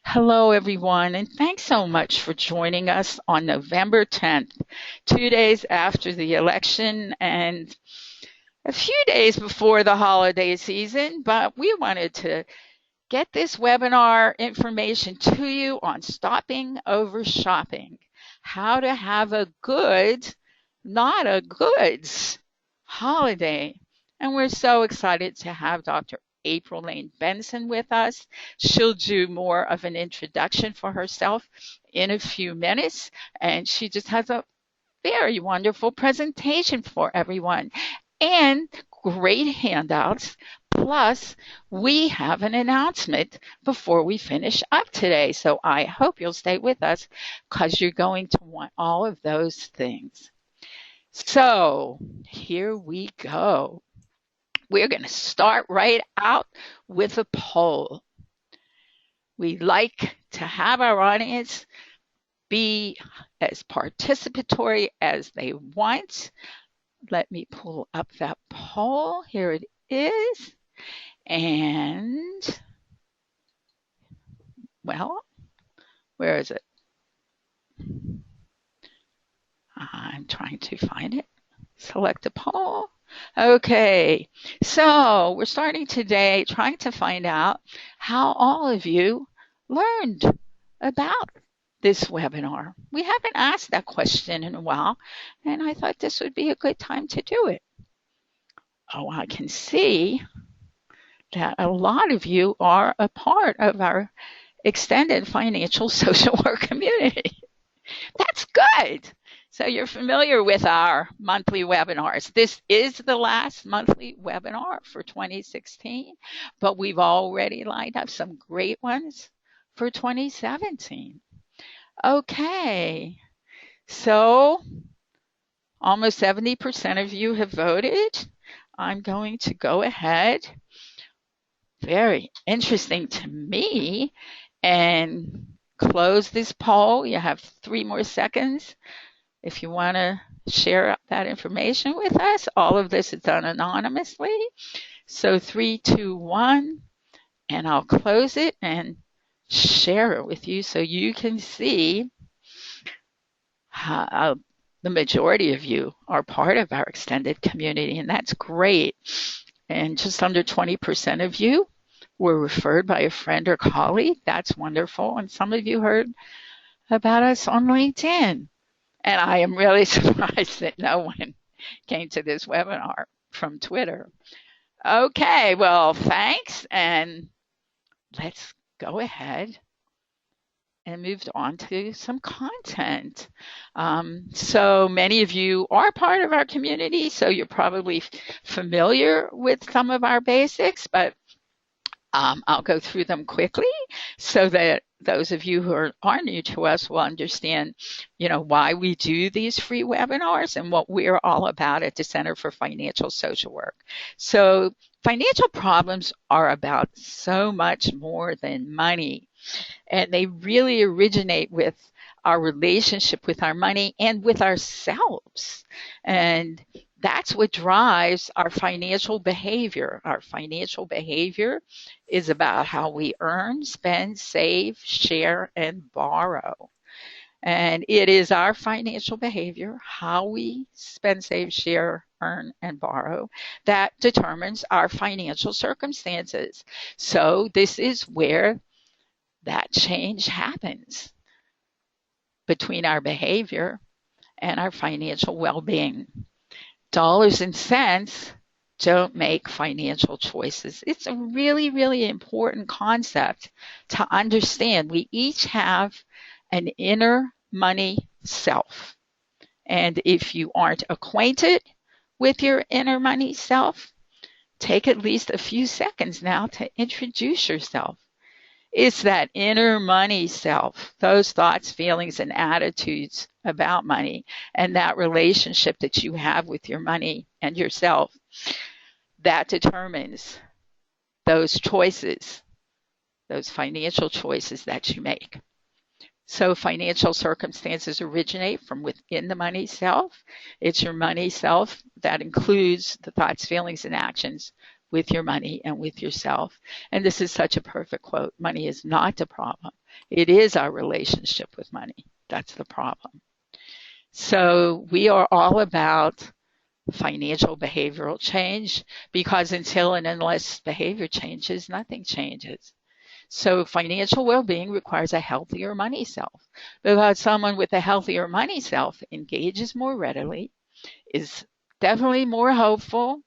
Hello, everyone, and thanks so much for joining us on November 10th, 2 days after the election and a few days before the holiday season. But we wanted to get this webinar information to you on stopping overshopping, how to have a good, not a goods holiday. And we're so excited to have Dr. April Lane Benson with us. She'll do more of an introduction for herself in a few minutes, and she just has a very wonderful presentation for everyone and great handouts. Plus, we have an announcement before we finish up today. So I hope you'll stay with us because you're going to want all of those things. So here we go. We're going to start right out with a poll. We like to have our audience be as participatory as they want. Let me pull up that poll. Here it is. And, well, where is it? I'm trying to find it. Select a poll. Okay, so we're starting today trying to find out how all of you learned about this webinar. We haven't asked that question in a while, and I thought this would be a good time to do it. Oh, I can see that a lot of you are a part of our extended financial social work community. That's good. So you're familiar with our monthly webinars. This is the last monthly webinar for 2016, but we've already lined up some great ones for 2017. Okay, so almost 70% of you have voted. I'm going to go ahead, very interesting to me, and close this poll. You have 3 more seconds if you want to share that information with us. All of this is done anonymously. So 3, 2, 1, and I'll close it and share it with you so you can see how the majority of you are part of our extended community, and that's great. And just under 20% of you were referred by a friend or colleague. That's wonderful. And some of you heard about us on LinkedIn. And I am really surprised that no one came to this webinar from Twitter. Okay, well, thanks. And let's go ahead and move on to some content. So many of you are part of our community, so you're probably familiar with some of our basics, but I'll go through them quickly so that those of you who are new to us will understand, why we do these free webinars and what we're all about at the Center for Financial Social Work. So financial problems are about so much more than money, and they really originate with our relationship with our money and with ourselves. And that's what drives our financial behavior. Our financial behavior is about how we earn, spend, save, share, and borrow. And it is our financial behavior, how we spend, save, share, earn, and borrow, that determines our financial circumstances. So this is where that change happens between our behavior and our financial well-being. Dollars and cents don't make financial choices. It's a really, really important concept to understand. We each have an inner money self. And if you aren't acquainted with your inner money self, take at least a few seconds now to introduce yourself. It's that inner money self, those thoughts, feelings, and attitudes about money, and that relationship that you have with your money and yourself, that determines those choices, those financial choices that you make. So financial circumstances originate from within the money self. It's your money self that includes the thoughts, feelings, and actions with your money and with yourself. And this is such a perfect quote. Money is not the problem. It is our relationship with money. That's the problem. So we are all about financial behavioral change, because until and unless behavior changes, nothing changes. So financial well-being requires a healthier money self, because someone with a healthier money self engages more readily, is definitely more hopeful,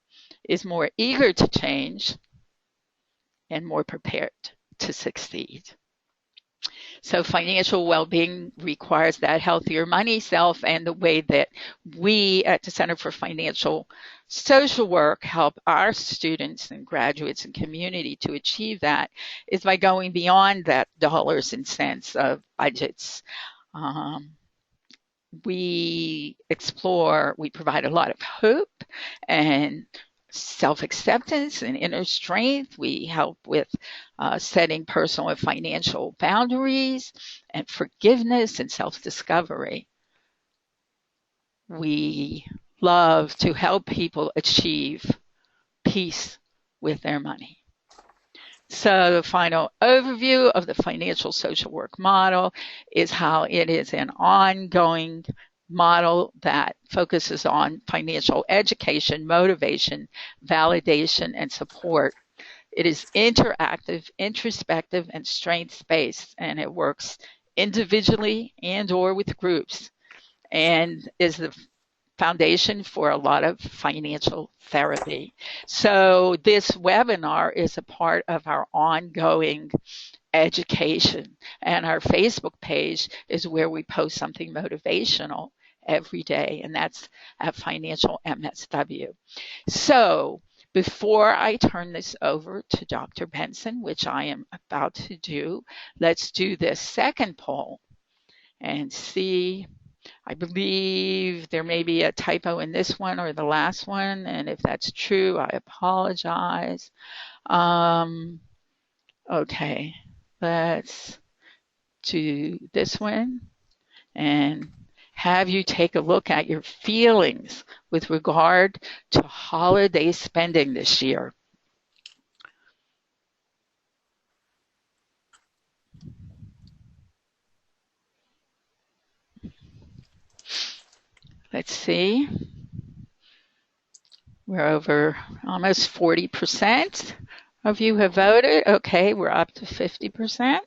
is more eager to change, and more prepared to succeed. So financial well-being requires that healthier money self, and the way that we at the Center for Financial Social Work help our students and graduates and community to achieve that is by going beyond that dollars and cents of budgets. We provide a lot of hope and self-acceptance and inner strength. We help with setting personal and financial boundaries and forgiveness and self-discovery. We love to help people achieve peace with their money. So the final overview of the financial social work model is how it is an ongoing model that focuses on financial education, motivation, validation, and support. It is interactive, introspective, and strengths-based, and it works individually and or with groups, and is the foundation for a lot of financial therapy. So this webinar is a part of our ongoing education, and our Facebook page is where we post something motivational every day, and that's at Financial MSW. So before I turn this over to Dr. Benson, which I am about to do, let's do this second poll and see. I believe there may be a typo in this one or the last one, and if that's true, I apologize. Okay, let's do this one and have you take a look at your feelings with regard to holiday spending this year. Let's see. We're over almost 40% of you have voted. Okay, we're up to 50%.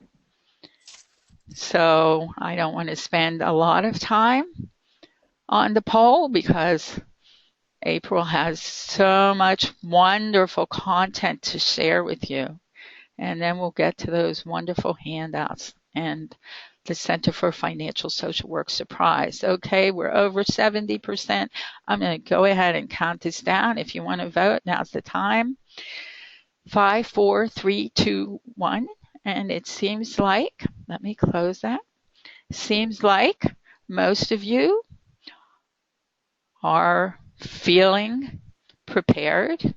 So I don't want to spend a lot of time on the poll because April has so much wonderful content to share with you. And then we'll get to those wonderful handouts and the Center for Financial Social Work surprise. Okay, we're over 70%. I'm going to go ahead and count this down. If you want to vote, now's the time. 5, 4, 3, 2, 1. And it seems like, let me close that. Seems like most of you are feeling prepared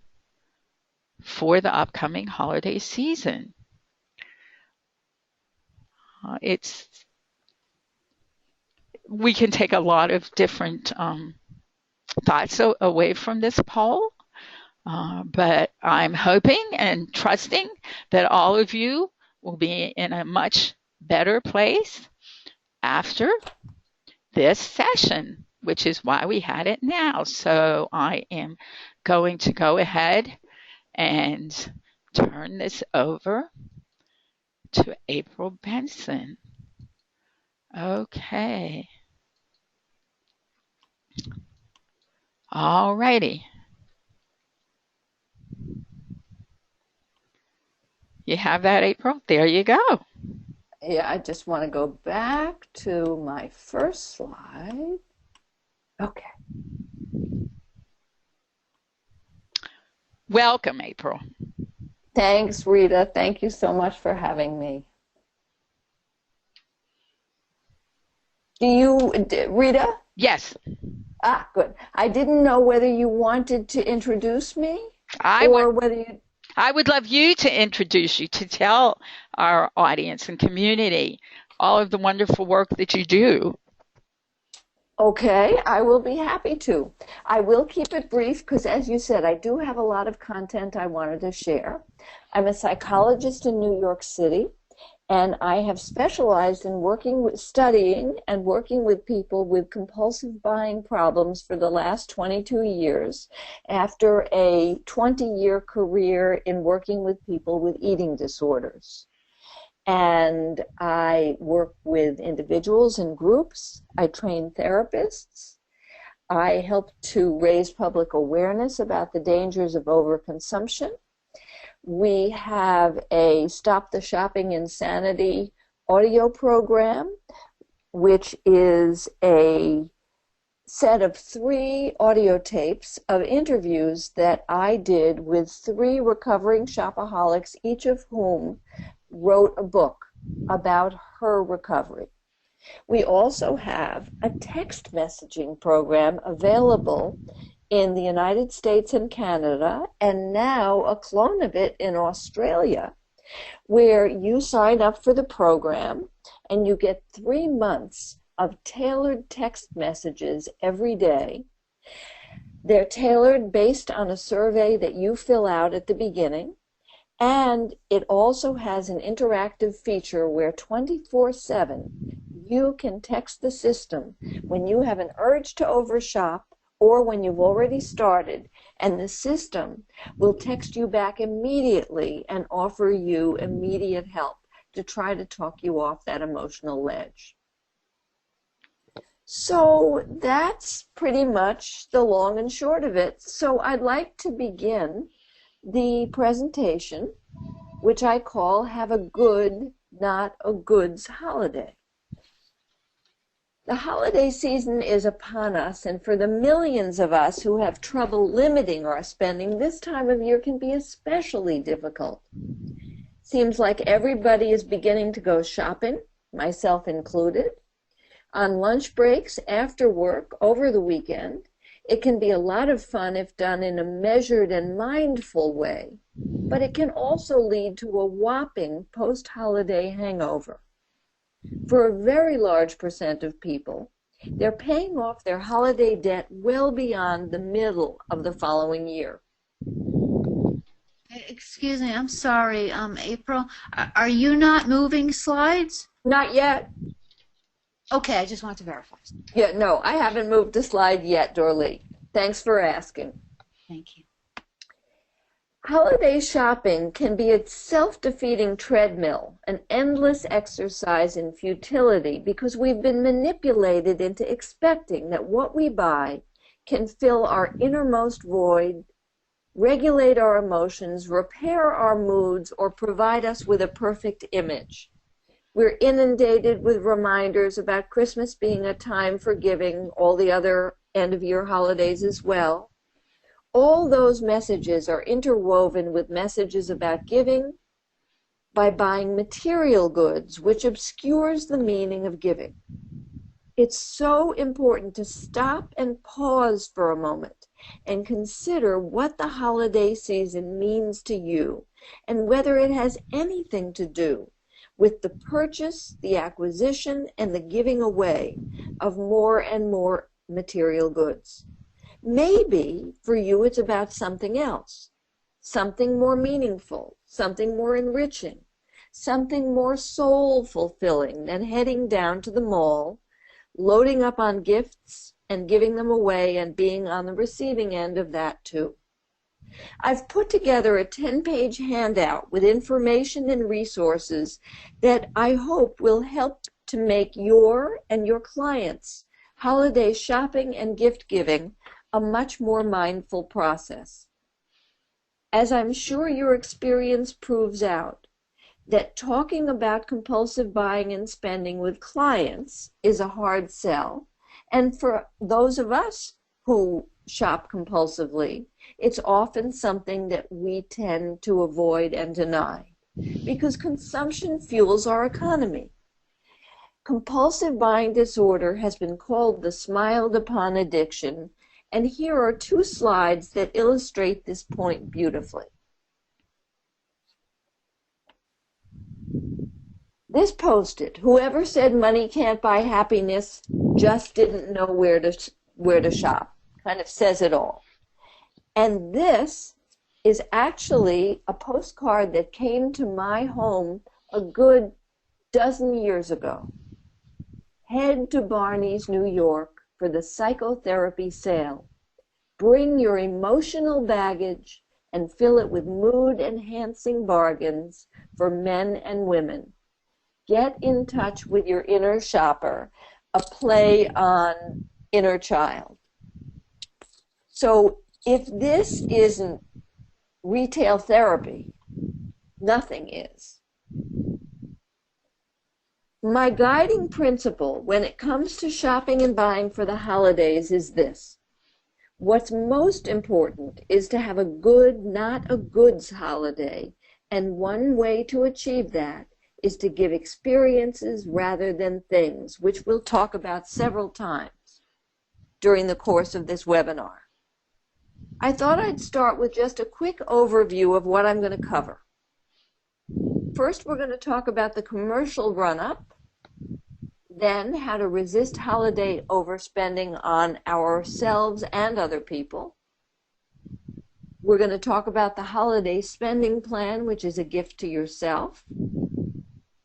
for the upcoming holiday season. We can take a lot of different thoughts away from this poll, but I'm hoping and trusting that all of you will be in a much better place after this session, which is why we had it now. So I am going to go ahead and turn this over to April Benson. Okay. All righty. You have that, April? There you go. Yeah, I just want to go back to my first slide. Okay. Welcome, April. Thanks, Rita. Thank you so much for having me. Rita? Yes. Ah, good. I didn't know whether you wanted to introduce me I would love you to introduce you, to tell our audience and community all of the wonderful work that you do. Okay, I will be happy to. I will keep it brief because, as you said, I do have a lot of content I wanted to share. I'm a psychologist in New York City, and I have specialized in studying and working with people with compulsive buying problems for the last 22 years after a 20-year career in working with people with eating disorders. And I work with individuals and groups. I train therapists. I help to raise public awareness about the dangers of overconsumption. We have a Stop the Shopping Insanity audio program, which is a set of 3 audio tapes of interviews that I did with 3 recovering shopaholics, each of whom wrote a book about her recovery. We also have a text messaging program available in the United States and Canada, and now a clone of it in Australia, where you sign up for the program and you get 3 months of tailored text messages every day. They're tailored based on a survey that you fill out at the beginning. And it also has an interactive feature where 24/7 you can text the system when you have an urge to overshop or when you've already started, and the system will text you back immediately and offer you immediate help to try to talk you off that emotional ledge. So that's pretty much the long and short of it. So I'd like to begin the presentation, which I call Have a Good, Not a Goods Holiday. The holiday season is upon us, and for the millions of us who have trouble limiting our spending, this time of year can be especially difficult. Seems like everybody is beginning to go shopping, myself included. On lunch breaks, after work, over the weekend, it can be a lot of fun if done in a measured and mindful way, but it can also lead to a whopping post-holiday hangover. For a very large percent of people, they're paying off their holiday debt well beyond the middle of the following year. Excuse me, I'm sorry, April. Are you not moving slides? Not yet. Okay, I just want to verify. Yeah, no, I haven't moved a slide yet, Dorlee. Thanks for asking. Thank you. Holiday shopping can be a self-defeating treadmill, an endless exercise in futility because we've been manipulated into expecting that what we buy can fill our innermost void, regulate our emotions, repair our moods, or provide us with a perfect image. We're inundated with reminders about Christmas being a time for giving, all the other end-of-year holidays as well. All those messages are interwoven with messages about giving by buying material goods, which obscures the meaning of giving. It's so important to stop and pause for a moment and consider what the holiday season means to you and whether it has anything to do with the purchase, the acquisition, and the giving away of more and more material goods. Maybe for you it's about something else, something more meaningful, something more enriching, something more soul-fulfilling than heading down to the mall, loading up on gifts and giving them away and being on the receiving end of that too. I've put together a 10-page handout with information and resources that I hope will help to make your and your clients' holiday shopping and gift giving a much more mindful process. As I'm sure your experience proves out, that talking about compulsive buying and spending with clients is a hard sell, and for those of us who shop compulsively, it's often something that we tend to avoid and deny because consumption fuels our economy. Compulsive buying disorder has been called the smiled upon addiction, and here are 2 slides that illustrate this point beautifully. This posted, "Whoever said money can't buy happiness just didn't know where to shop. Kind of says it all. And this is actually a postcard that came to my home a good dozen years ago. Head to Barney's, New York for the psychotherapy sale. Bring your emotional baggage and fill it with mood-enhancing bargains for men and women. Get in touch with your inner shopper, a play on inner child. So if this isn't retail therapy, nothing is. My guiding principle when it comes to shopping and buying for the holidays is this. What's most important is to have a good, not a goods holiday, and one way to achieve that is to give experiences rather than things, which we'll talk about several times during the course of this webinar. I thought I'd start with just a quick overview of what I'm going to cover. First, we're going to talk about the commercial run-up, then how to resist holiday overspending on ourselves and other people. We're going to talk about the holiday spending plan, which is a gift to yourself.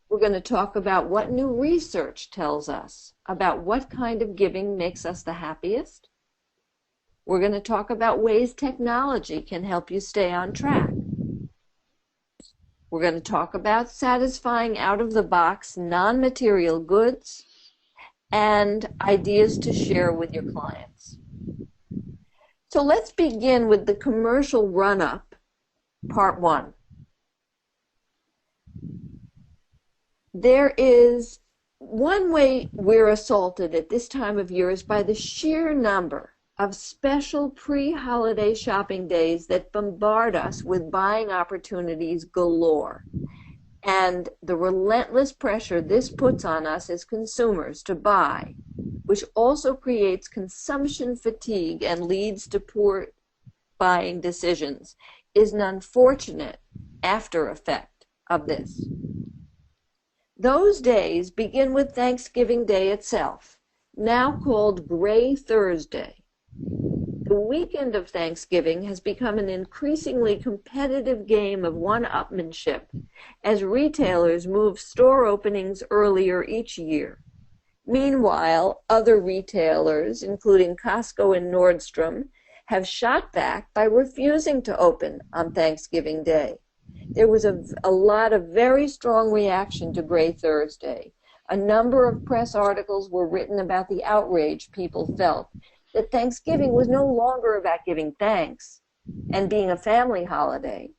We're going to talk about what new research tells us about what kind of giving makes us the happiest. We're going to talk about ways technology can help you stay on track. We're going to talk about satisfying out-of-the-box non-material goods and ideas to share with your clients. So let's begin with the commercial run-up, part 1. There is one way we're assaulted at this time of year is by the sheer number of special pre-holiday shopping days that bombard us with buying opportunities galore, and the relentless pressure this puts on us as consumers to buy, which also creates consumption fatigue and leads to poor buying decisions, is an unfortunate after effect of this. Those days begin with Thanksgiving Day itself, now called Gray Thursday. The weekend of Thanksgiving has become an increasingly competitive game of one-upmanship as retailers move store openings earlier each year. Meanwhile, other retailers, including Costco and Nordstrom, have shot back by refusing to open on Thanksgiving Day. There was a lot of very strong reaction to Gray Thursday. A number of press articles were written about the outrage people felt that Thanksgiving was no longer about giving thanks and being a family holiday.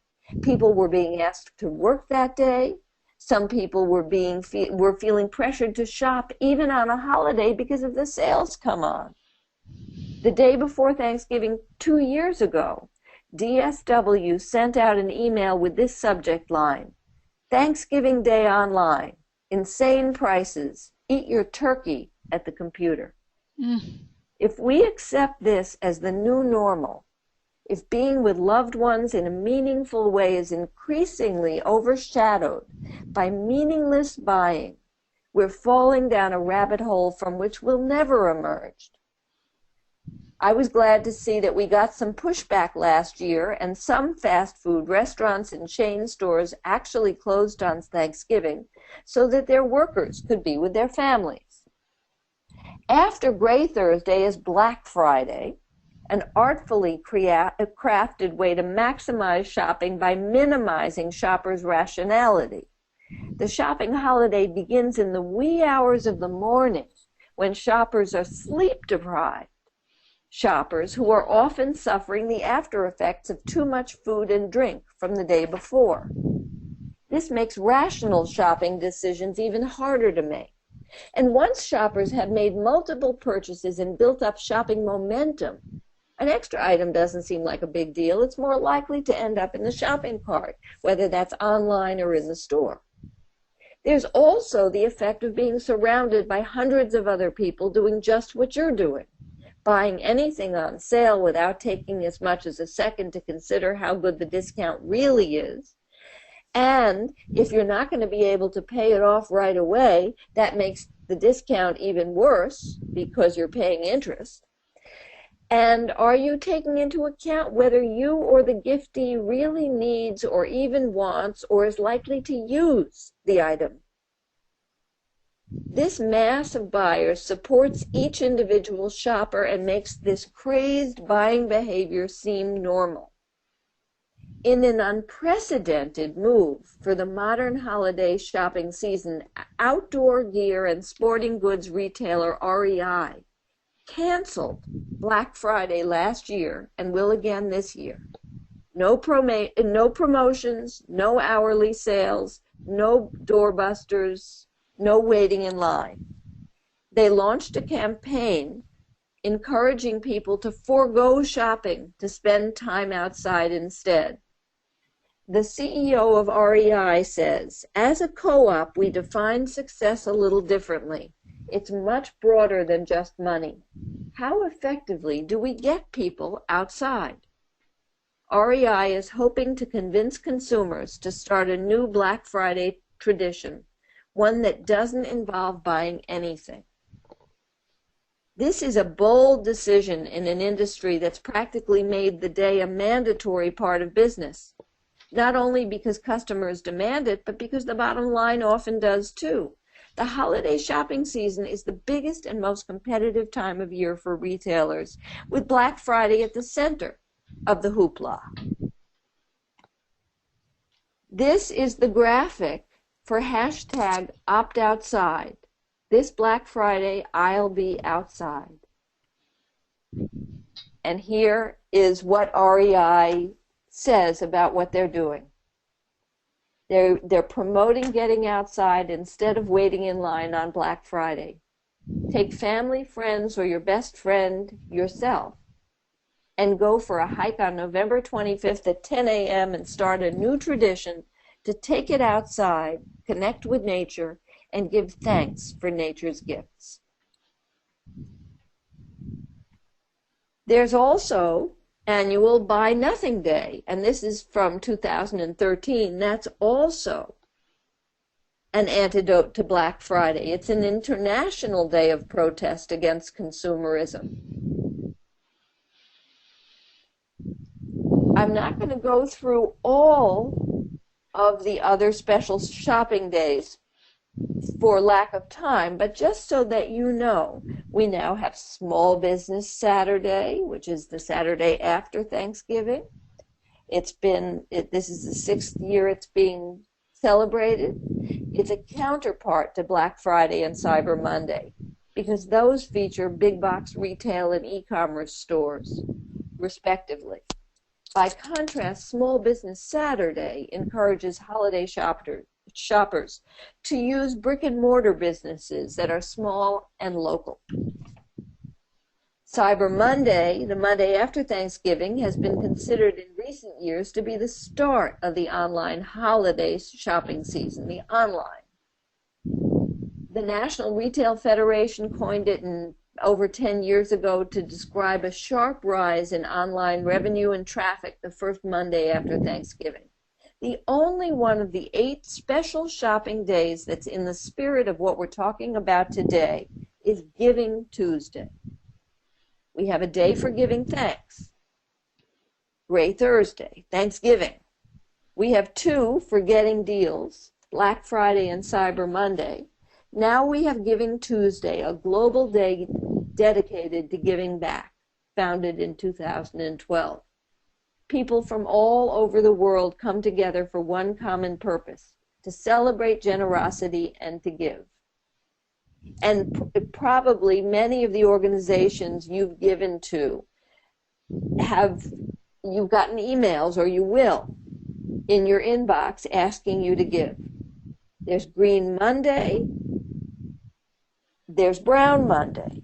People were being asked to work that day. Some people were feeling pressured to shop even on a holiday because of the sales come on. The day before Thanksgiving 2 years ago, DSW sent out an email with this subject line: Thanksgiving Day online, insane prices, eat your turkey at the computer. If we accept this as the new normal, if being with loved ones in a meaningful way is increasingly overshadowed by meaningless buying, we're falling down a rabbit hole from which we'll never emerge. I was glad to see that we got some pushback last year, and some fast food restaurants and chain stores actually closed on Thanksgiving so that their workers could be with their families. After Gray Thursday is Black Friday, an artfully crafted way to maximize shopping by minimizing shoppers' rationality. The shopping holiday begins in the wee hours of the morning when shoppers are sleep-deprived. Shoppers who are often suffering the after effects of too much food and drink from the day before. This makes rational shopping decisions even harder to make. And once shoppers have made multiple purchases and built up shopping momentum, an extra item doesn't seem like a big deal. It's more likely to end up in the shopping cart, whether that's online or in the store. There's also the effect of being surrounded by hundreds of other people doing just what you're doing, buying anything on sale without taking as much as a second to consider how good the discount really is. And if you're not going to be able to pay it off right away, that makes the discount even worse because you're paying interest? And are you taking into account whether you or the giftee really needs or even wants or is likely to use the item? This mass of buyers supports each individual shopper and makes this crazed buying behavior seem normal. In an unprecedented move for the modern holiday shopping season, outdoor gear and sporting goods retailer REI canceled Black Friday last year and will again this year. No promotions, no hourly sales, no doorbusters, no waiting in line. They launched a campaign encouraging people to forego shopping to spend time outside instead. The CEO of REI says, as a co-op, we define success a little differently. It's much broader than just money. How effectively do we get people outside? REI is hoping to convince consumers to start a new Black Friday tradition, one that doesn't involve buying anything. This is a bold decision in an industry that's practically made the day a mandatory part of business, not only because customers demand it, but because the bottom line often does too. The holiday shopping season is the biggest and most competitive time of year for retailers, with Black Friday at the center of the hoopla. This is the graphic for hashtag opt outside. This Black Friday, I'll be outside. And here is what REI says about what they're doing. They're promoting getting outside instead of waiting in line on Black Friday. Take family, friends, or your best friend yourself and go for a hike on November 25th at 10 a.m. and start a new tradition to take it outside, connect with nature, and give thanks for nature's gifts. There's also annual Buy Nothing Day, and this is from 2013. That's also an antidote to Black Friday. It's an international day of protest against consumerism. I'm not going to go through all of the other special shopping days for lack of time, but just so that you know, we now have Small Business Saturday, which is the Saturday after Thanksgiving. This is the 6th year it's being celebrated. It's a counterpart to Black Friday and Cyber Monday because those feature big box retail and e-commerce stores, respectively. By contrast, Small Business Saturday encourages holiday shoppers to use brick-and-mortar businesses that are small and local. Cyber Monday, the Monday after Thanksgiving, has been considered in recent years to be the start of the online holiday shopping season, the online. The National Retail Federation coined it over 10 years ago to describe a sharp rise in online revenue and traffic the first Monday after Thanksgiving. The only one of the 8 special shopping days that's in the spirit of what we're talking about today is Giving Tuesday. We have a day for giving thanks, Gray Thursday, Thanksgiving. We have 2 for getting deals, Black Friday and Cyber Monday. Now we have Giving Tuesday, a global day dedicated to giving back, founded in 2012. People from all over the world come together for one common purpose, to celebrate generosity and to give. And probably many of the organizations you've given to you've gotten emails, or you will, in your inbox asking you to give. There's Green Monday, there's Brown Monday.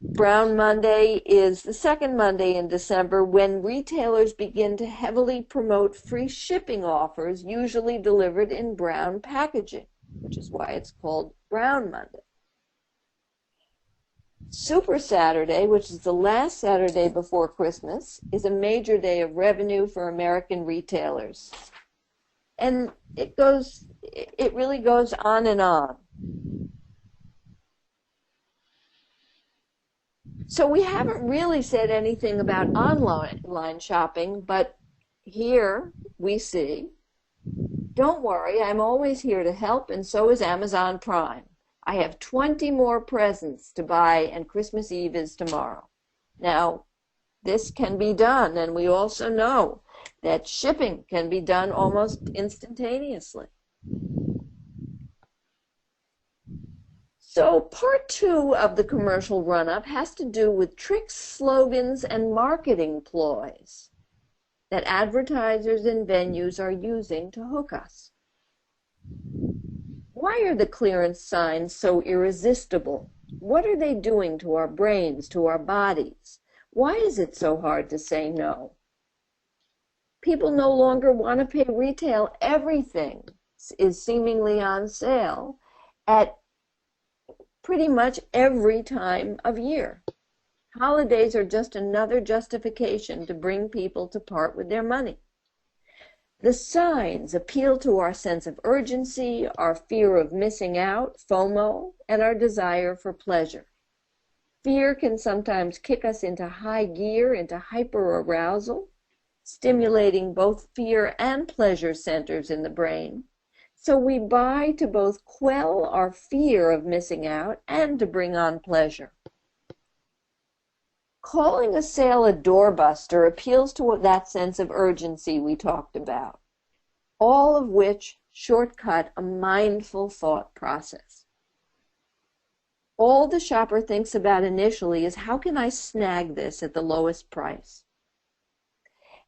Brown Monday is the second Monday in December when retailers begin to heavily promote free shipping offers, usually delivered in brown packaging, which is why it's called Brown Monday. Super Saturday, which is the last Saturday before Christmas, is a major day of revenue for American retailers. And it really goes on and on. So we haven't really said anything about online shopping, but here we see, don't worry, I'm always here to help, and so is Amazon Prime. I have 20 more presents to buy, and Christmas Eve is tomorrow. Now, this can be done, and we also know that shipping can be done almost instantaneously. So part 2 of the commercial run-up has to do with tricks, slogans, and marketing ploys that advertisers and venues are using to hook us. Why are the clearance signs so irresistible? What are they doing to our brains, to our bodies? Why is it so hard to say no? People no longer want to pay retail. Everything is seemingly on sale at pretty much every time of year. Holidays are just another justification to bring people to part with their money. The signs appeal to our sense of urgency, our fear of missing out, FOMO, and our desire for pleasure. Fear can sometimes kick us into high gear, into hyperarousal, stimulating both fear and pleasure centers in the brain. So we buy to both quell our fear of missing out and to bring on pleasure. Calling a sale a doorbuster appeals to that sense of urgency we talked about, all of which shortcut a mindful thought process. All the shopper thinks about initially is, how can I snag this at the lowest price?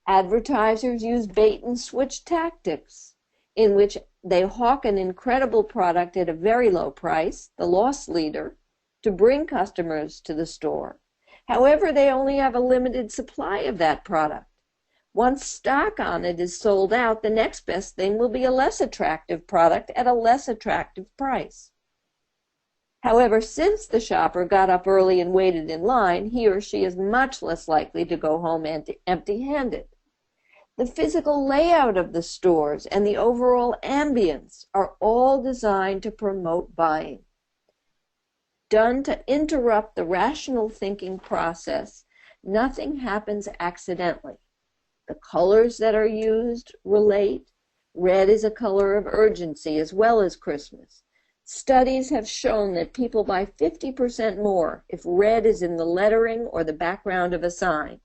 Advertisers use bait and switch tactics, in which they hawk an incredible product at a very low price, the loss leader, to bring customers to the store. However, they only have a limited supply of that product. Once stock on it is sold out, the next best thing will be a less attractive product at a less attractive price. However, since the shopper got up early and waited in line, he or she is much less likely to go home empty-handed. The physical layout of the stores and the overall ambience are all designed to promote buying, done to interrupt the rational thinking process. Nothing happens accidentally. The colors that are used relate. Red is a color of urgency as well as Christmas. Studies have shown that people buy 50% more if red is in the lettering or the background of a sign.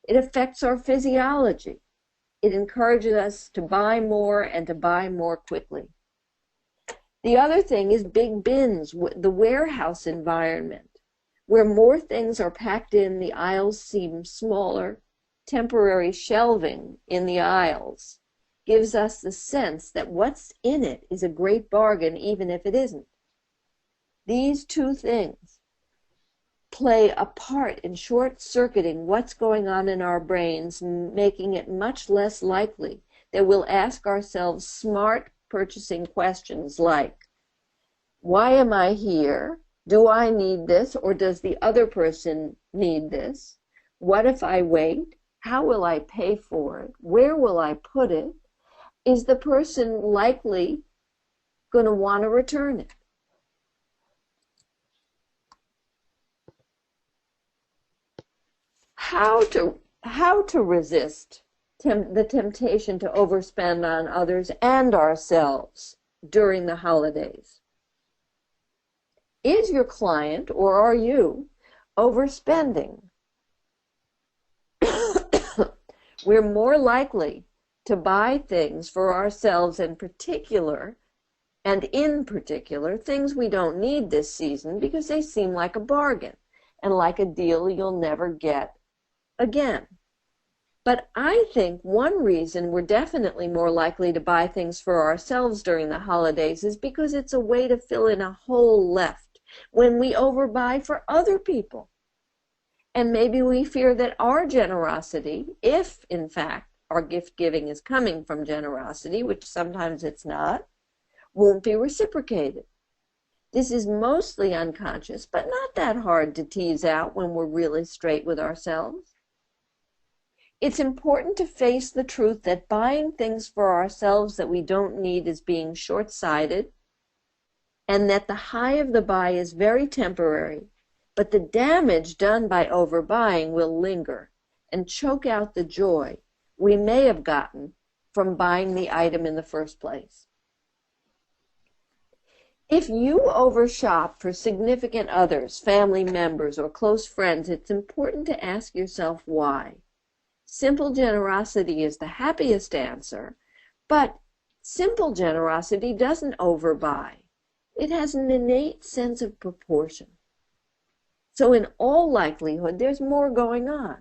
It affects our physiology. It encourages us to buy more and to buy more quickly. The other thing is big bins, the warehouse environment, where more things are packed in, the aisles seem smaller. Temporary shelving in the aisles gives us the sense that what's in it is a great bargain, even if it isn't. These two things play a part in short-circuiting what's going on in our brains, making it much less likely that we'll ask ourselves smart purchasing questions like, why am I here? Do I need this, or does the other person need this? What if I wait? How will I pay for it? Where will I put it? Is the person likely going to want to return it? How to resist the temptation to overspend on others and ourselves during the holidays. Is your client, or are you, overspending? We're more likely to buy things for ourselves in particular, things we don't need this season because they seem like a bargain and like a deal you'll never get again. But I think one reason we're definitely more likely to buy things for ourselves during the holidays is because it's a way to fill in a hole left when we overbuy for other people. And maybe we fear that our generosity, if in fact our gift giving is coming from generosity, which sometimes it's not, won't be reciprocated. This is mostly unconscious, but not that hard to tease out when we're really straight with ourselves. It's important to face the truth that buying things for ourselves that we don't need is being short-sighted, and that the high of the buy is very temporary, but the damage done by overbuying will linger and choke out the joy we may have gotten from buying the item in the first place. If you overshop for significant others, family members, or close friends, it's important to ask yourself why. Simple generosity is the happiest answer, but simple generosity doesn't overbuy. It has an innate sense of proportion. So in all likelihood, there's more going on.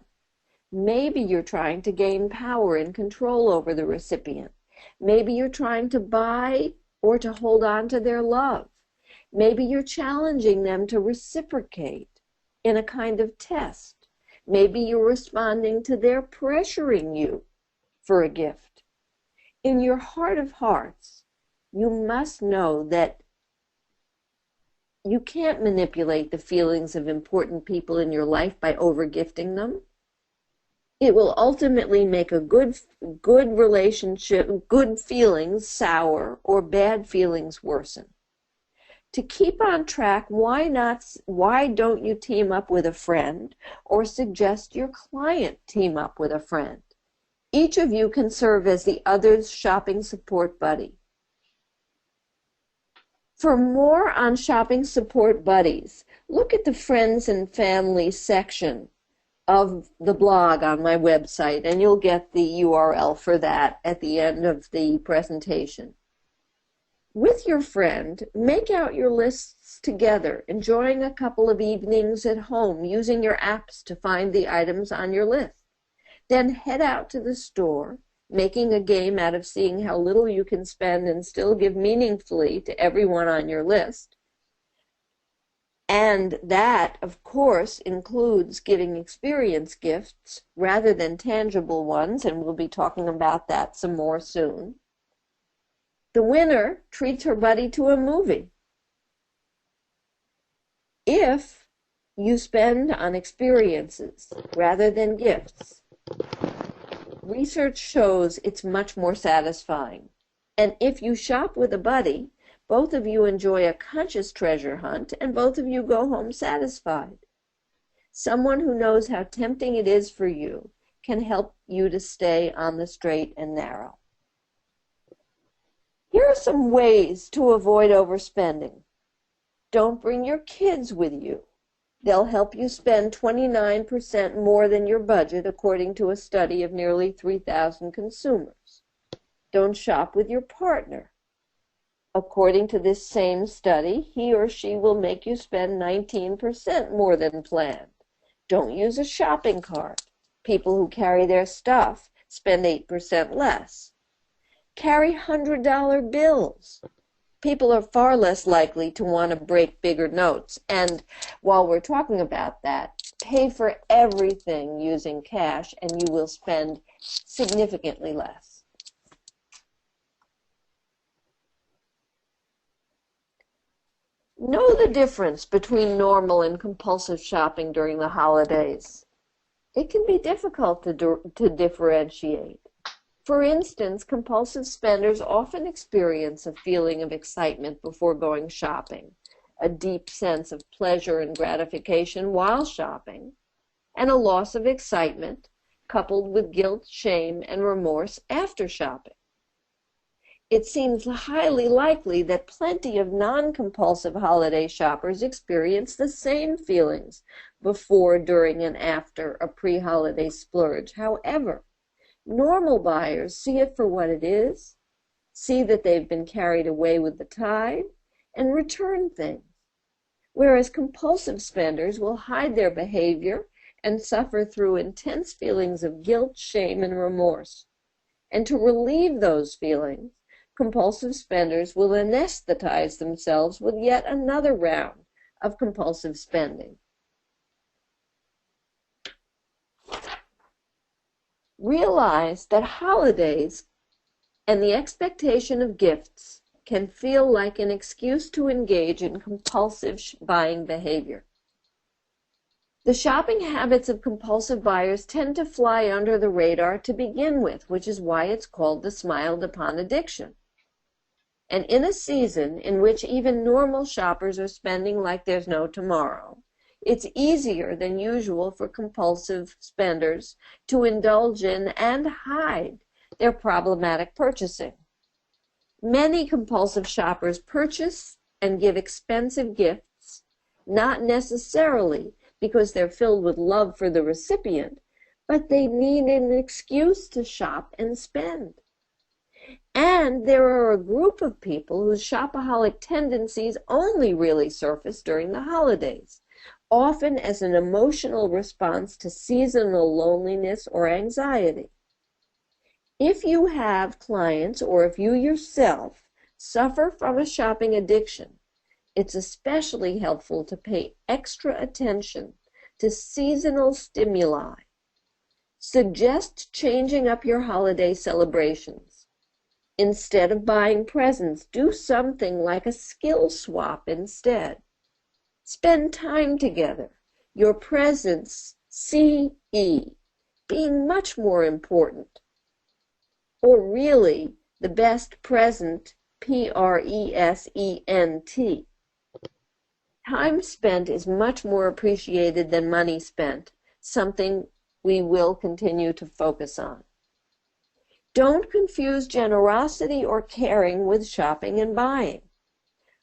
Maybe you're trying to gain power and control over the recipient. Maybe you're trying to buy or to hold on to their love. Maybe you're challenging them to reciprocate in a kind of test. Maybe you're responding to their pressuring you for a gift. In your heart of hearts, you must know that you can't manipulate the feelings of important people in your life by overgifting them. It will ultimately make a good relationship, good feelings sour, or bad feelings worsen. To keep on track, why don't you team up with a friend or suggest your client team up with a friend? Each of you can serve as the other's shopping support buddy. For more on shopping support buddies, look at the friends and family section of the blog on my website, and you'll get the URL for that at the end of the presentation. With your friend, make out your lists together, enjoying a couple of evenings at home using your apps to find the items on your list. Then head out to the store, making a game out of seeing how little you can spend and still give meaningfully to everyone on your list. And that, of course, includes giving experience gifts rather than tangible ones, and we'll be talking about that some more soon. The winner treats her buddy to a movie. If you spend on experiences rather than gifts, research shows it's much more satisfying. And if you shop with a buddy, both of you enjoy a conscious treasure hunt, and both of you go home satisfied. Someone who knows how tempting it is for you can help you to stay on the straight and narrow. Here are some ways to avoid overspending. Don't bring your kids with you. They'll help you spend 29% more than your budget, according to a study of nearly 3,000 consumers. Don't shop with your partner. According to this same study, he or she will make you spend 19% more than planned. Don't use a shopping cart. People who carry their stuff spend 8% less. Carry $100 bills. People are far less likely to want to break bigger notes. And while we're talking about that, pay for everything using cash and you will spend significantly less. Know the difference between normal and compulsive shopping during the holidays. It can be difficult to differentiate. For instance, compulsive spenders often experience a feeling of excitement before going shopping, a deep sense of pleasure and gratification while shopping, and a loss of excitement coupled with guilt, shame, and remorse after shopping. It seems highly likely that plenty of non-compulsive holiday shoppers experience the same feelings before, during, and after a pre-holiday splurge. However, normal buyers see it for what it is, see that they've been carried away with the tide, and return things, whereas compulsive spenders will hide their behavior and suffer through intense feelings of guilt, shame, and remorse. And to relieve those feelings, compulsive spenders will anesthetize themselves with yet another round of compulsive spending. Realize that holidays and the expectation of gifts can feel like an excuse to engage in compulsive buying behavior. The shopping habits of compulsive buyers tend to fly under the radar to begin with, which is why it's called the smiled-upon addiction. And in a season in which even normal shoppers are spending like there's no tomorrow, It's easier than usual for compulsive spenders to indulge in and hide their problematic purchasing. Many compulsive shoppers purchase and give expensive gifts, not necessarily because they're filled with love for the recipient, but they need an excuse to shop and spend. And there are a group of people whose shopaholic tendencies only really surface during the holidays, often as an emotional response to seasonal loneliness or anxiety. If you have clients or if you yourself suffer from a shopping addiction, it's especially helpful to pay extra attention to seasonal stimuli. Suggest changing up your holiday celebrations. Instead of buying presents, do something like a skill swap instead. Spend time together. Your presence, CE, being much more important. Or really, the best present, PRESENT. Time spent is much more appreciated than money spent, something we will continue to focus on. Don't confuse generosity or caring with shopping and buying.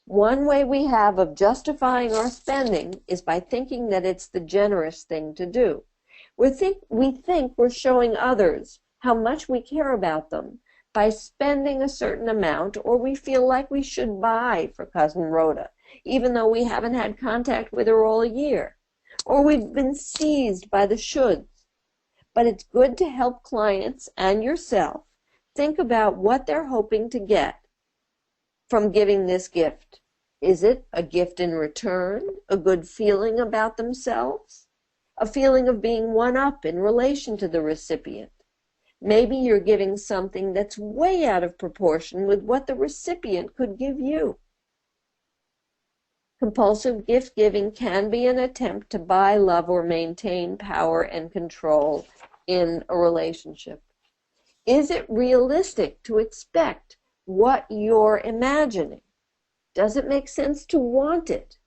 One way we have of justifying our spending is by thinking that it's the generous thing to do. We think we're showing others how much we care about them by spending a certain amount, or we feel like we should buy for Cousin Rhoda, even though we haven't had contact with her all year, or we've been seized by the shoulds. But it's good to help clients and yourself think about what they're hoping to get from giving this gift. Is it a gift in return, a good feeling about themselves, a feeling of being one up in relation to the recipient? Maybe you're giving something that's way out of proportion with what the recipient could give you. Compulsive gift giving can be an attempt to buy love or maintain power and control in a relationship. Is it realistic to expect what you're imagining? Does it make sense to want it?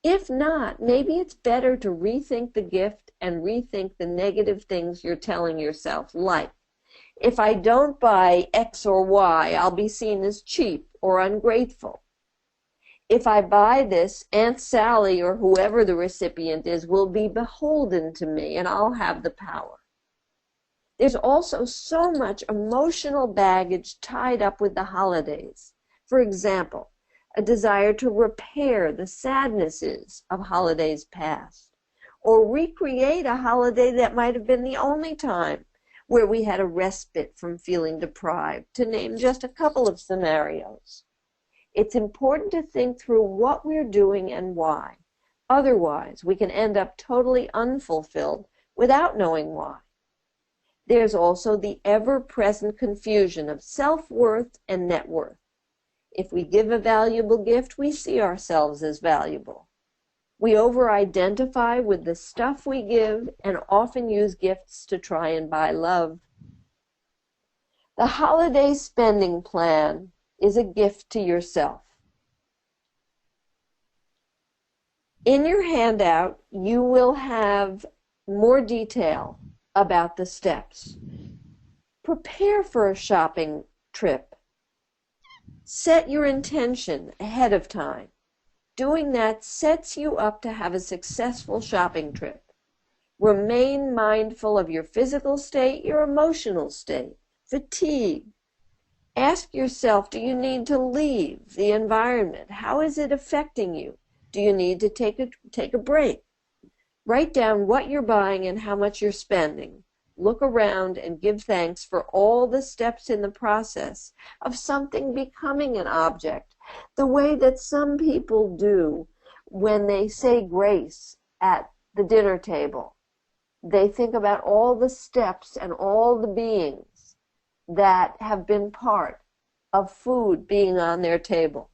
If not, maybe it's better to rethink the gift and rethink the negative things you're telling yourself, like, if I don't buy X or Y, I'll be seen as cheap or ungrateful. If I buy this, Aunt Sally or whoever the recipient is will be beholden to me and I'll have the power. There's also so much emotional baggage tied up with the holidays. For example, a desire to repair the sadnesses of holidays past, or recreate a holiday that might have been the only time where we had a respite from feeling deprived, to name just a couple of scenarios. It's important to think through what we're doing and why. Otherwise, we can end up totally unfulfilled without knowing why. There's also the ever-present confusion of self-worth and net worth. If we give a valuable gift, we see ourselves as valuable. We over-identify with the stuff we give and often use gifts to try and buy love. The holiday spending plan is a gift to yourself. In your handout, you will have more detail about the steps. Prepare for a shopping trip. Set your intention ahead of time. Doing that sets you up to have a successful shopping trip. Remain mindful of your physical state, your emotional state, fatigue. Ask yourself, do you need to leave the environment? How is it affecting you? Do you need to take a break? Write down what you're buying and how much you're spending. Look around and give thanks for all the steps in the process of something becoming an object, the way that some people do when they say grace at the dinner table. They think about all the steps and all the beings that have been part of food being on their table.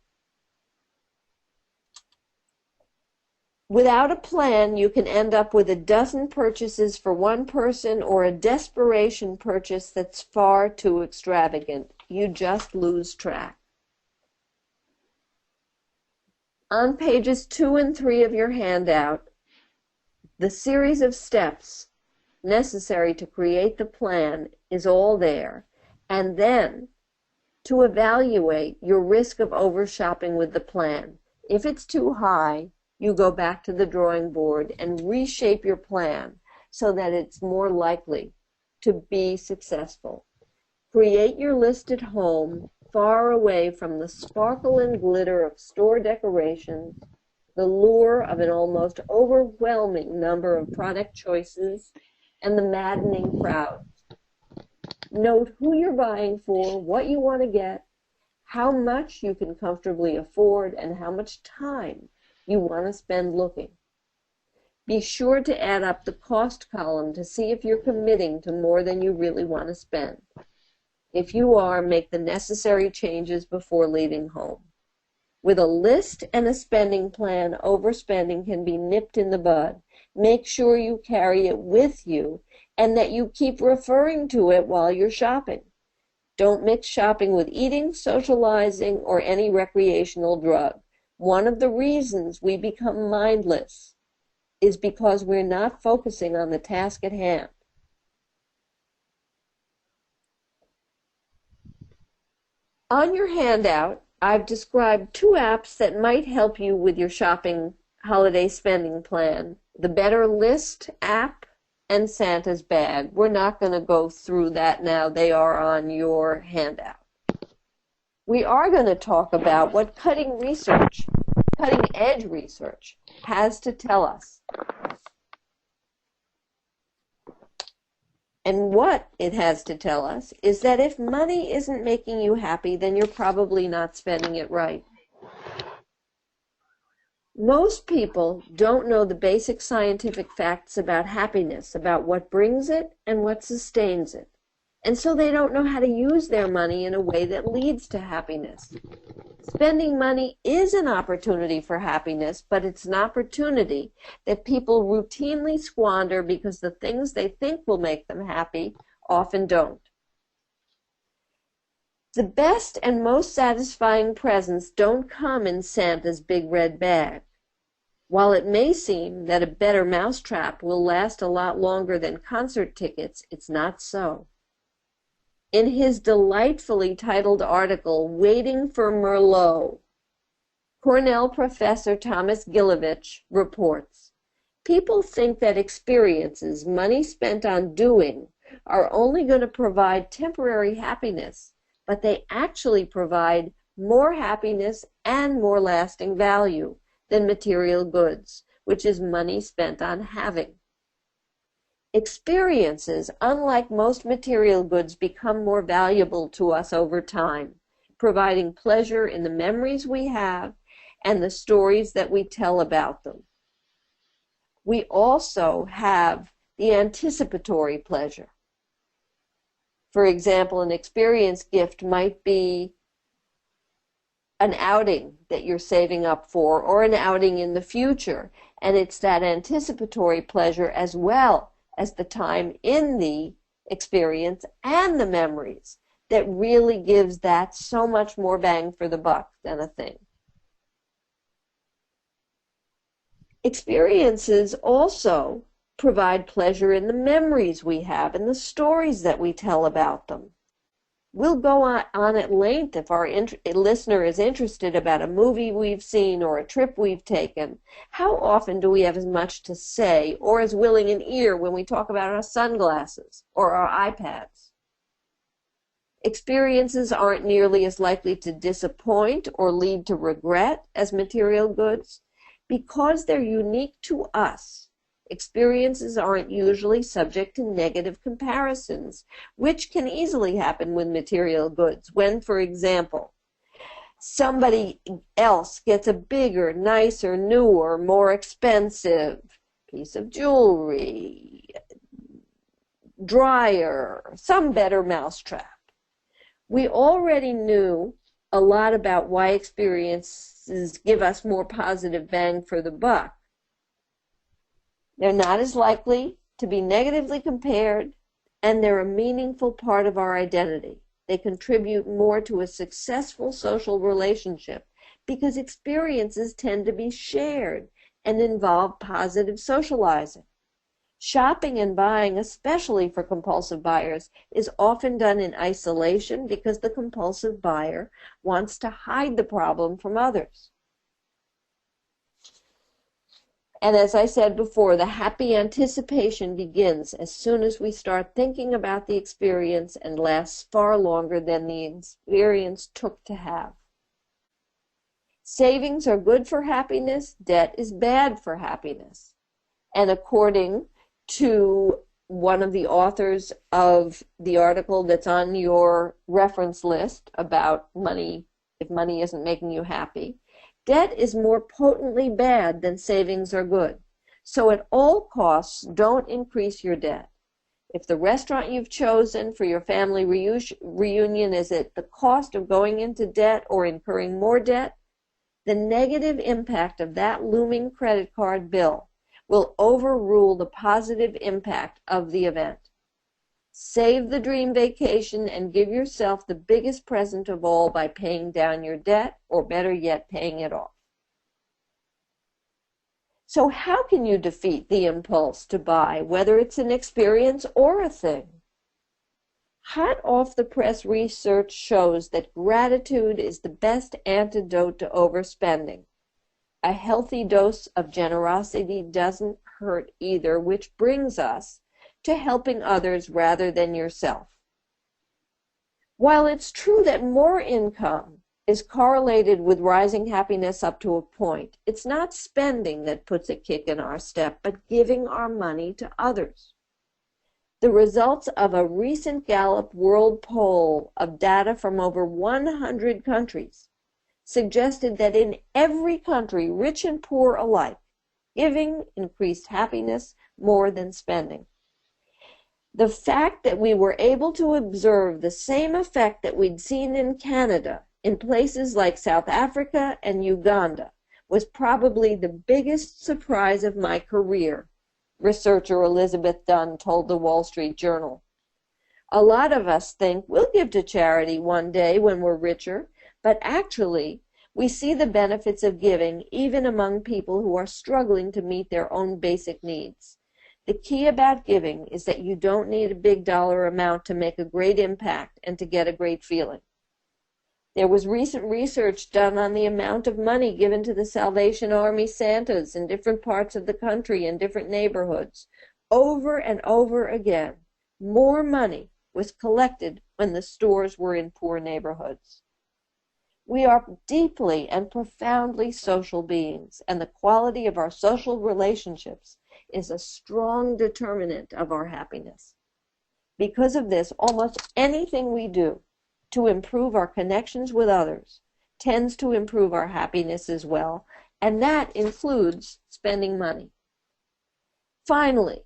Without a plan, you can end up with a dozen purchases for one person or a desperation purchase that's far too extravagant. You just lose track. On pages 2 and 3 of your handout, The series of steps necessary to create the plan is all there, and then to evaluate your risk of overshopping with the plan. If it's too high, you go back to the drawing board and reshape your plan so that it's more likely to be successful. Create your list at home, far away from the sparkle and glitter of store decorations, the lure of an almost overwhelming number of product choices, and the maddening crowds. Note who you're buying for, what you want to get, how much you can comfortably afford, and how much time you want to spend looking. Be sure to add up the cost column to see if you're committing to more than you really want to spend. If you are, make the necessary changes before leaving home. With a list and a spending plan, overspending can be nipped in the bud. Make sure you carry it with you and that you keep referring to it while you're shopping. Don't mix shopping with eating, socializing, or any recreational drug. One of the reasons we become mindless is because we're not focusing on the task at hand. On your handout, I've described 2 apps that might help you with your shopping holiday spending plan: the Better List app and Santa's Bag. We're not going to go through that now. They are on your handout. We are going to talk about what cutting-edge research has to tell us. And what it has to tell us is that if money isn't making you happy, then you're probably not spending it right. Most people don't know the basic scientific facts about happiness, about what brings it and what sustains it. And so they don't know how to use their money in a way that leads to happiness. Spending money is an opportunity for happiness, but it's an opportunity that people routinely squander because the things they think will make them happy often don't. The best and most satisfying presents don't come in Santa's big red bag. While it may seem that a better mousetrap will last a lot longer than concert tickets, it's not so. In his delightfully titled article, Waiting for Merlot, Cornell professor Thomas Gilovich reports, people think that experiences, money spent on doing, are only going to provide temporary happiness, but they actually provide more happiness and more lasting value than material goods, which is money spent on having. Experiences, unlike most material goods, become more valuable to us over time, providing pleasure in the memories we have and the stories that we tell about them. We also have the anticipatory pleasure. For example, an experience gift might be an outing that you're saving up for, or an outing in the future, and it's that anticipatory pleasure as well as the time in the experience and the memories that really gives that so much more bang for the buck than a thing. Experiences also provide pleasure in the memories we have and the stories that we tell about them. We'll go on at length if our listener is interested about a movie we've seen or a trip we've taken. How often do we have as much to say or as willing an ear when we talk about our sunglasses or our iPads? Experiences aren't nearly as likely to disappoint or lead to regret as material goods because they're unique to us. Experiences aren't usually subject to negative comparisons, which can easily happen with material goods. When, for example, somebody else gets a bigger, nicer, newer, more expensive piece of jewelry, dryer, some better mousetrap. We already knew a lot about why experiences give us more positive bang for the buck. They're not as likely to be negatively compared, and they're a meaningful part of our identity. They contribute more to a successful social relationship because experiences tend to be shared and involve positive socializing. Shopping and buying, especially for compulsive buyers, is often done in isolation because the compulsive buyer wants to hide the problem from others. And as I said before, the happy anticipation begins as soon as we start thinking about the experience and lasts far longer than the experience took to have. Savings are good for happiness, debt is bad for happiness. And according to one of the authors of the article that's on your reference list about money, if money isn't making you happy, debt is more potently bad than savings are good. So at all costs, don't increase your debt. If the restaurant you've chosen for your family reunion is at the cost of going into debt or incurring more debt, the negative impact of that looming credit card bill will overrule the positive impact of the event. Save the dream vacation and give yourself the biggest present of all by paying down your debt, or better yet, paying it off. So how can you defeat the impulse to buy, whether it's an experience or a thing? Hot off the press research shows that gratitude is the best antidote to overspending. A healthy dose of generosity doesn't hurt either, which brings us to helping others rather than yourself. While it's true that more income is correlated with rising happiness up to a point, it's not spending that puts a kick in our step, but giving our money to others. The results of a recent Gallup World Poll of data from over 100 countries suggested that in every country, rich and poor alike, giving increased happiness more than spending. The fact that we were able to observe the same effect that we'd seen in Canada in places like South Africa and Uganda was probably the biggest surprise of my career, researcher Elizabeth Dunn told the Wall Street Journal. A lot of us think we'll give to charity one day when we're richer, but actually, we see the benefits of giving even among people who are struggling to meet their own basic needs. The key about giving is that you don't need a big dollar amount to make a great impact and to get a great feeling. There was recent research done on the amount of money given to the Salvation Army Santas in different parts of the country in different neighborhoods. Over and over again, more money was collected when the stores were in poor neighborhoods. We are deeply and profoundly social beings, and the quality of our social relationships is a strong determinant of our happiness. Because of this, almost anything we do to improve our connections with others tends to improve our happiness as well, and that includes spending money. Finally,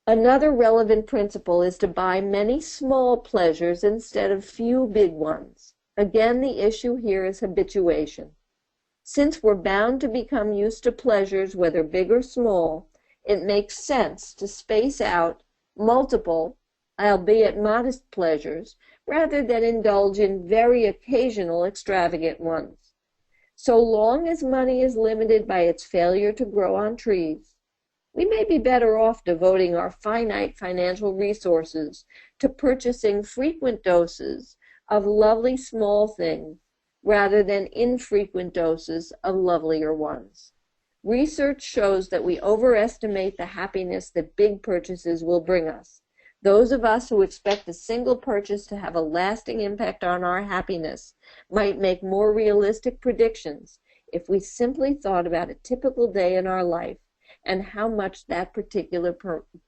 another relevant principle is to buy many small pleasures instead of few big ones. Again, the issue here is habituation. Since we're bound to become used to pleasures, whether big or small, it makes sense to space out multiple, albeit modest pleasures, rather than indulge in very occasional extravagant ones. So long as money is limited by its failure to grow on trees, we may be better off devoting our finite financial resources to purchasing frequent doses of lovely small things rather than infrequent doses of lovelier ones. Research shows that we overestimate the happiness that big purchases will bring us. Those of us who expect a single purchase to have a lasting impact on our happiness might make more realistic predictions if we simply thought about a typical day in our life and how much that particular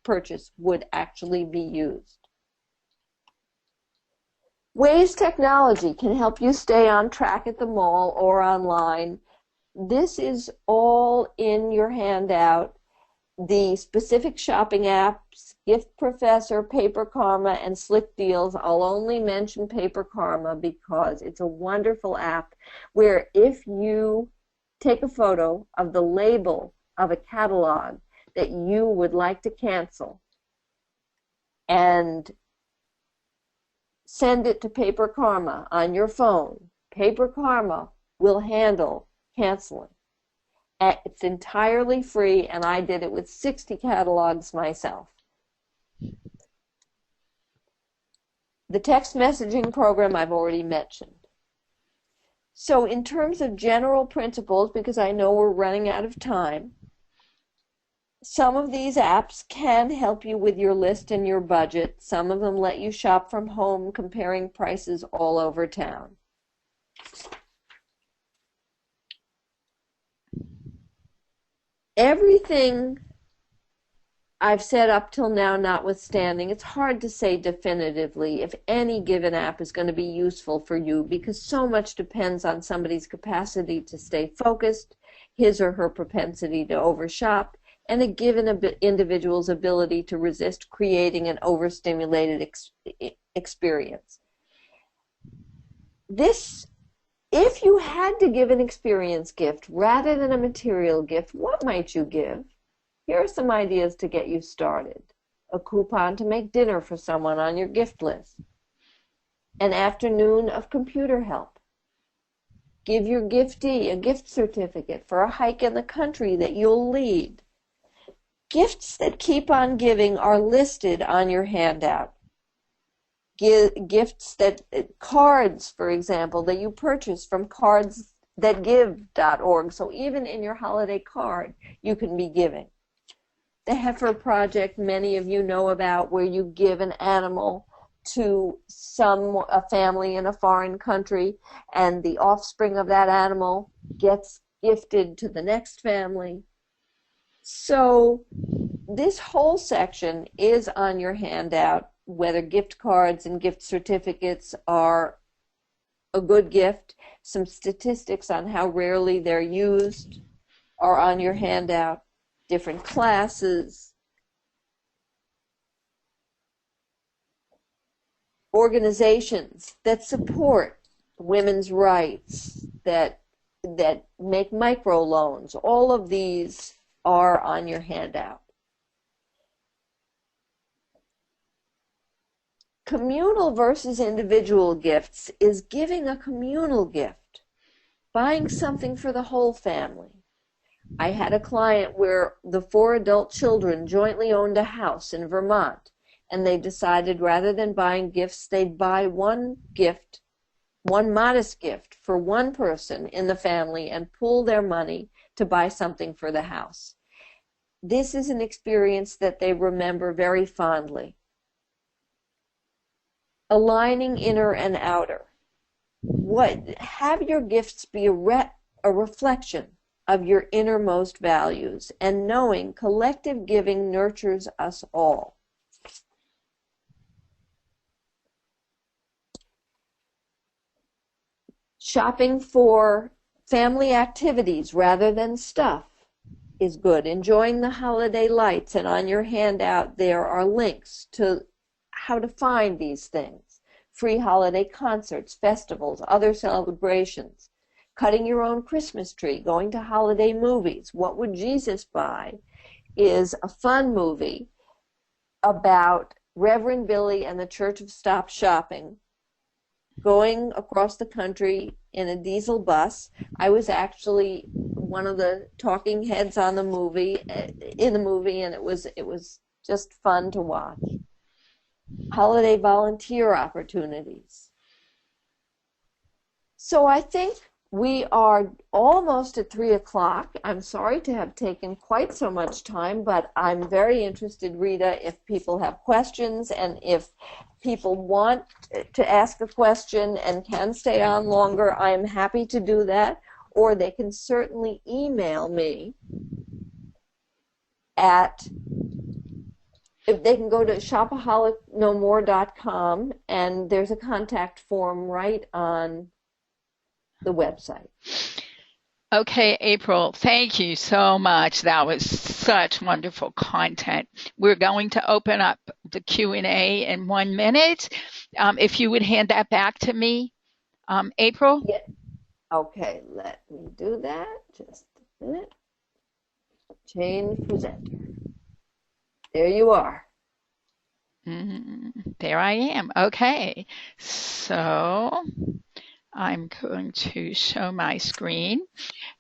purchase would actually be used. Ways technology can help you stay on track at the mall or online. This is all in your handout. The specific shopping apps, Gift Professor, Paper Karma, and Slick Deals. I'll only mention Paper Karma because it's a wonderful app where if you take a photo of the label of a catalog that you would like to cancel and send it to Paper Karma on your phone, Paper Karma will handle canceling. It's entirely free, and I did it with 60 catalogs myself. The text messaging program I've already mentioned. So in terms of general principles, because I know we're running out of time, some of these apps can help you with your list and your budget. Some of them let you shop from home, comparing prices all over town. Everything I've said up till now notwithstanding, it's hard to say definitively if any given app is going to be useful for you, because so much depends on somebody's capacity to stay focused, his or her propensity to overshop, and a given individual's ability to resist creating an overstimulated experience. If you had to give an experience gift rather than a material gift, what might you give? Here are some ideas to get you started. A coupon to make dinner for someone on your gift list. An afternoon of computer help. Give your giftee a gift certificate for a hike in the country that you'll lead. Gifts that keep on giving are listed on your handout. Cards, for example, that you purchase from cardsthatgive.org. So even in your holiday card, you can be giving. The Heifer Project, many of you know about, where you give an animal to a family in a foreign country, and the offspring of that animal gets gifted to the next family. So this whole section is on your handout, whether gift cards and gift certificates are a good gift. Some statistics on how rarely they're used are on your handout. Different classes, organizations that support women's rights, that make microloans, all of these are on your handout. Communal versus individual gifts is giving a communal gift, buying something for the whole family. I had a client where the 4 adult children jointly owned a house in Vermont, and they decided rather than buying gifts, they'd buy one modest gift for one person in the family and pool their money to buy something for the house. This is an experience that they remember very fondly. Aligning inner and outer. Have your gifts be a reflection of your innermost values, and knowing collective giving nurtures us all. Shopping for family activities rather than stuff is good. Enjoying the holiday lights, and on your handout there are links to how to find these things. Free holiday concerts, festivals, other celebrations. Cutting your own Christmas tree, going to holiday movies. What Would Jesus Buy is a fun movie about Reverend Billy and the Church of Stop Shopping going across the country in a diesel bus. I was actually one of the talking heads in the movie, and it was just fun to watch. Holiday volunteer opportunities. So I think we are almost at 3 o'clock. I'm sorry to have taken quite so much time, but I'm very interested, Rita, if people have questions, and if people want to ask a question and can stay on longer, I'm happy to do that. Or they can certainly email me if they can go to shopaholicnomore.com, and there's a contact form right on the website. Okay, April, thank you so much. That was such wonderful content. We're going to open up the Q&A in 1 minute. If you would hand that back to me, April. Yeah. Okay, let me do that. Just a minute. Change presenter. There you are. There I am. Okay, so I'm going to show my screen.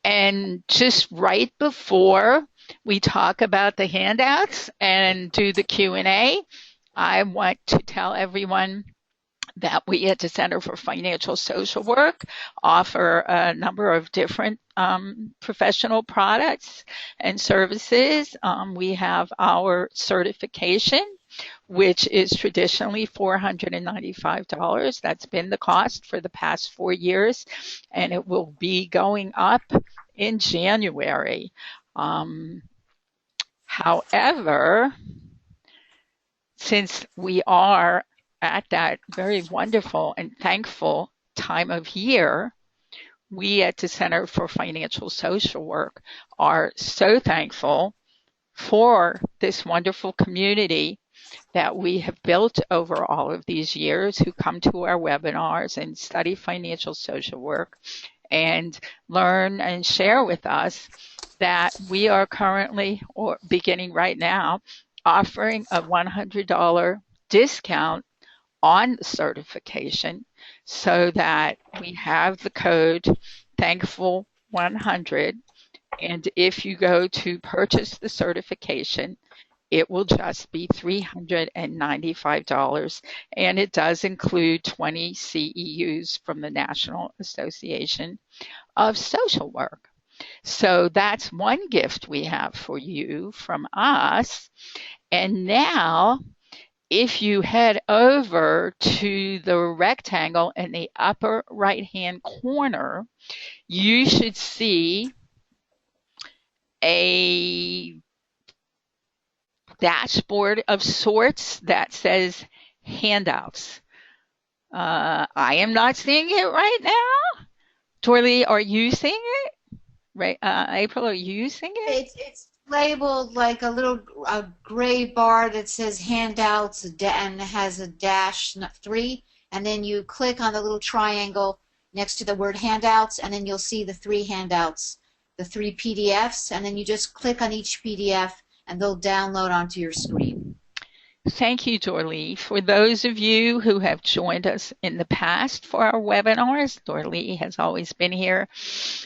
And just right before we talk about the handouts and do the Q&A, I want to tell everyone that we at the Center for Financial Social Work offer a number of different professional products and services. We have our certification, which is traditionally $495. That's been the cost for the past 4 years, and it will be going up in January. However, since we are at that very wonderful and thankful time of year, we at the Center for Financial Social Work are so thankful for this wonderful community that we have built over all of these years who come to our webinars and study financial social work and learn and share with us that we are currently, or beginning right now, offering a $100 discount on the certification so that we have the code Thankful100. And if you go to purchase the certification, it will just be $395, and it does include 20 CEUs from the National Association of Social Work. So that's one gift we have for you from us. And now, if you head over to the rectangle in the upper right-hand corner, you should see a dashboard of sorts that says handouts. I am not seeing it right now. Dorley, are you seeing it? Right, April, are you seeing it? It's labeled like a gray bar that says handouts and has a -3, and then you click on the little triangle next to the word handouts, and then you'll see the 3 handouts, the 3 PDFs, and then you just click on each PDF and they'll download onto your screen. Thank you, Dorley. For those of you who have joined us in the past for our webinars, Dorley has always been here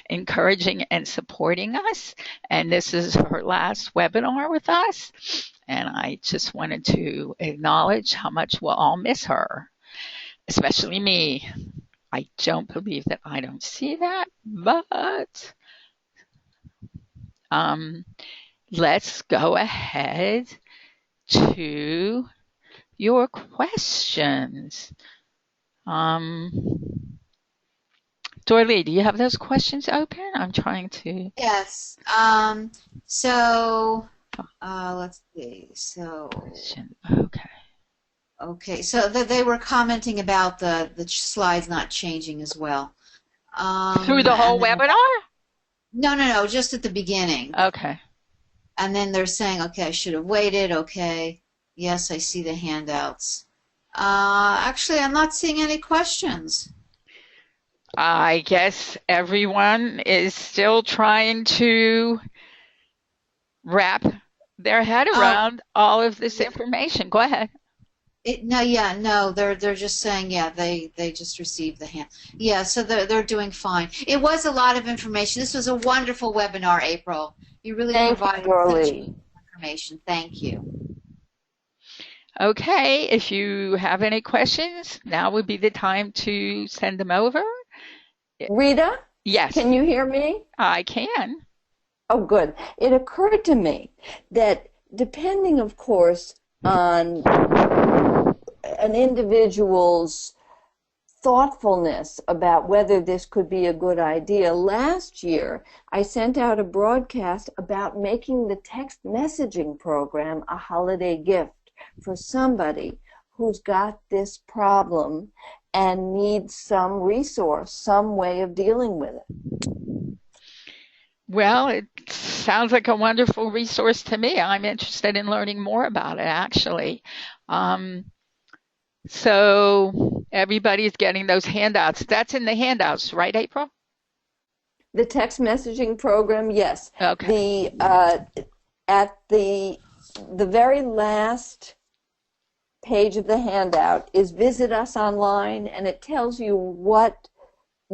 encouraging and supporting us. And this is her last webinar with us. And I just wanted to acknowledge how much we'll all miss her, especially me. I don't believe that I don't see that, but let's go ahead to your questions. Dorley, do you have those questions open? I'm trying to. Yes. Let's see. Okay. So they were commenting about the slides not changing as well. Through the whole webinar? No, just at the beginning. Okay. And then they're saying, okay, I should have waited. Okay. Yes, I see the handouts. Actually, I'm not seeing any questions. I guess everyone is still trying to wrap their head around all of this information. Go ahead. They're just saying, they just received the hand. Yeah, so they're doing fine. It was a lot of information. This was a wonderful webinar, April. You really provided such information. Thank you. Okay, if you have any questions, now would be the time to send them over. Rita? Yes. Can you hear me? I can. Oh, good. It occurred to me that depending, of course, on an individual's thoughtfulness about whether this could be a good idea, last year I sent out a broadcast about making the text messaging program a holiday gift for somebody who's got this problem and needs some resource, some way of dealing with it. Well, it sounds like a wonderful resource to me. I'm interested in learning more about it, actually. So everybody's getting those handouts. That's in the handouts, right, April? The text messaging program, yes. Okay. At the very last page of the handout is Visit Us Online, and it tells you what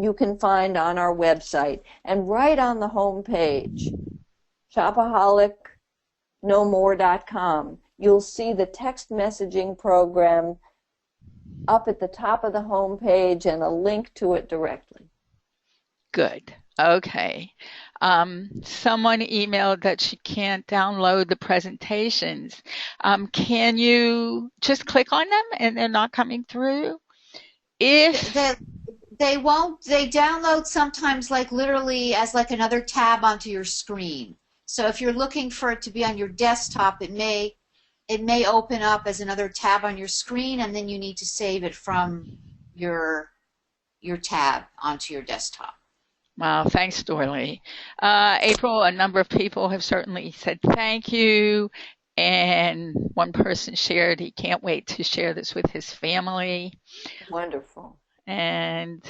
you can find on our website. And right on the home page, shopaholicnomore.com, you'll see the text messaging program up at the top of the home page and a link to it directly. Good. Okay. Someone emailed that she can't download the presentations. Can you just click on them and they're not coming through? If They won't, they download sometimes like literally as like another tab onto your screen. So if you're looking for it to be on your desktop, it may open up as another tab on your screen, and then you need to save it from your tab onto your desktop. Wow, thanks, Dorley. April, a number of people have certainly said thank you. And one person shared he can't wait to share this with his family. Wonderful. And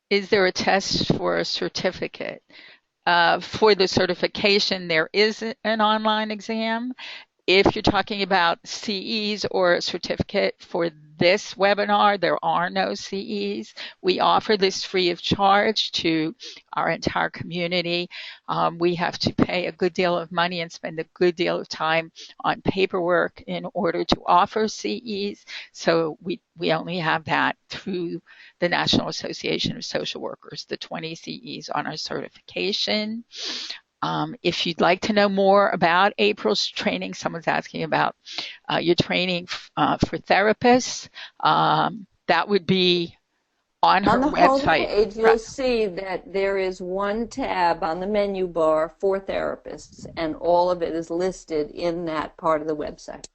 is there a test for a certificate? For the certification, there is an online exam. If you're talking about CEs or a certificate for this webinar, there are no CEs. We offer this free of charge to our entire community. We have to pay a good deal of money and spend a good deal of time on paperwork in order to offer CEs. So we only have that through the National Association of Social Workers, the 20 CEs on our certification. If you'd like to know more about April's training, someone's asking about your training for therapists, that would be on her On the website. home page, you'll see that there is one tab on the menu bar for therapists, and all of it is listed in that part of the website.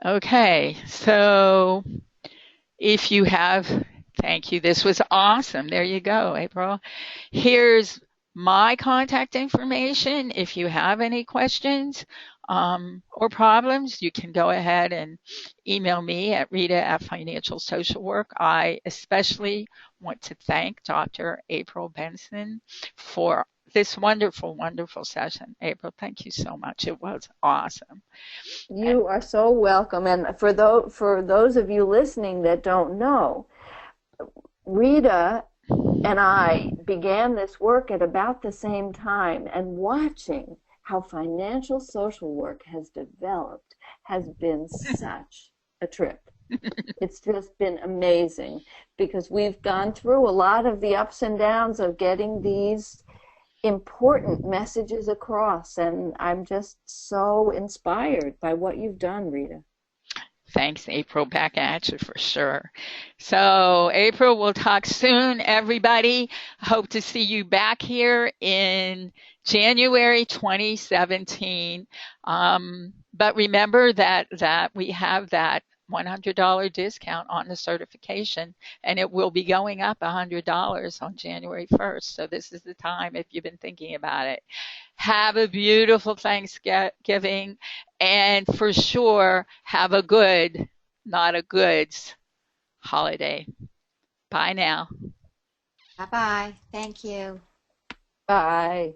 Okay, so if you have, thank you, this was awesome. There you go, April. Here's my contact information. If you have any questions or problems, you can go ahead and email me at Rita@Financial Social Work. I especially want to thank Dr. April Benson for this wonderful, wonderful session. April, thank you so much. It was awesome. You are so welcome. And for those of you listening that don't know, Rita and I began this work at about the same time, and watching how financial social work has developed has been such a trip. It's just been amazing, because we've gone through a lot of the ups and downs of getting these important messages across, and I'm just so inspired by what you've done, Rita. Thanks, April. Back at you for sure. So, April, we'll talk soon, everybody. Hope to see you back here in January 2017. But remember that we have that $100 discount on the certification, and it will be going up $100 on January 1st. So this is the time if you've been thinking about it. Have a beautiful Thanksgiving, and for sure, have a good, not a goods, holiday. Bye now. Bye-bye. Thank you. Bye.